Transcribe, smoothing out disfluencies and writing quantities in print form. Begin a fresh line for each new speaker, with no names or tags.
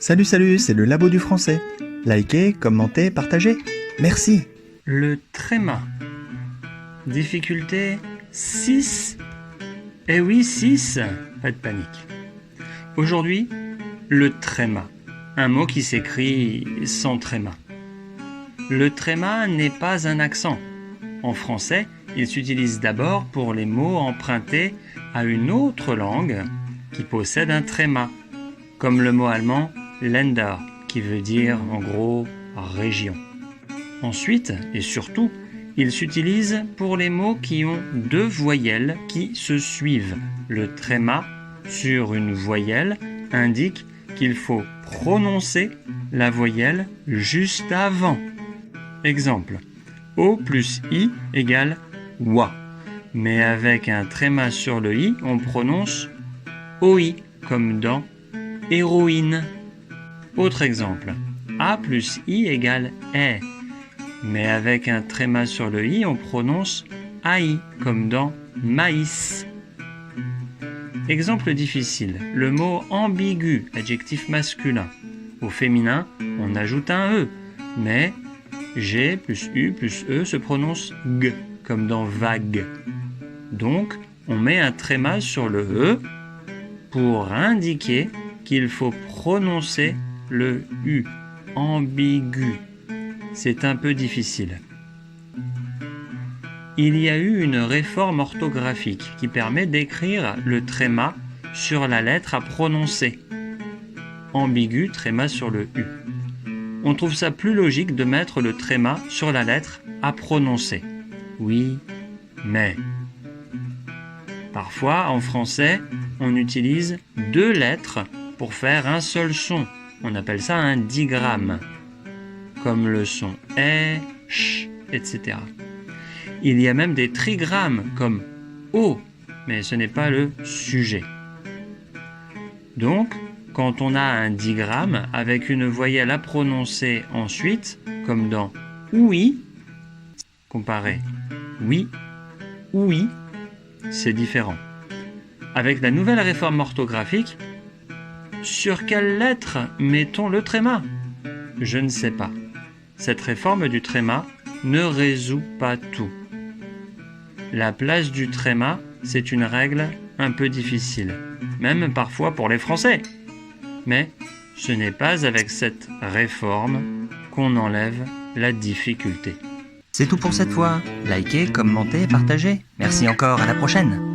Salut, salut, c'est le Labo du Français. Likez, commentez, partagez. Merci.
Le tréma. Difficulté 6. Eh oui, 6. Pas de panique. Aujourd'hui, le tréma. Un mot qui s'écrit sans tréma. Le tréma n'est pas un accent. En français, il s'utilise d'abord pour les mots empruntés à une autre langue qui possède un tréma, comme le mot allemand Länder, qui veut dire en gros région. Ensuite, et surtout, il s'utilise pour les mots qui ont deux voyelles qui se suivent. Le tréma sur une voyelle indique qu'il faut prononcer la voyelle juste avant. Exemple, O plus I égale wa. Mais avec un tréma sur le I, on prononce OI, comme dans héroïne. Autre exemple, A plus I égale E. Mais avec un tréma sur le I, on prononce AI, comme dans maïs. Exemple difficile, le mot ambigu, adjectif masculin. Au féminin, on ajoute un E, mais G plus U plus E se prononce G, comme dans vague. Donc, on met un tréma sur le E pour indiquer qu'il faut prononcer le U, ambigu. C'est un peu difficile. Il y a eu une réforme orthographique qui permet d'écrire le tréma sur la lettre à prononcer. Ambigu, tréma sur le U. On trouve ça plus logique de mettre le tréma sur la lettre à prononcer. Oui, mais. Parfois, en français, on utilise deux lettres pour faire un seul son. On appelle ça un digramme, comme le son E, ch, etc. Il y a même des trigrammes comme O, mais ce n'est pas le sujet. Donc, quand on a un digramme avec une voyelle à prononcer ensuite, comme dans oui, comparé oui, oui, c'est différent. Avec la nouvelle réforme orthographique, sur quelle lettre mettons le tréma ? Je ne sais pas. Cette réforme du tréma ne résout pas tout. La place du tréma, c'est une règle un peu difficile, même parfois pour les Français. Mais ce n'est pas avec cette réforme qu'on enlève la difficulté.
C'est tout pour cette fois. Likez, commentez, partagez. Merci encore, à la prochaine.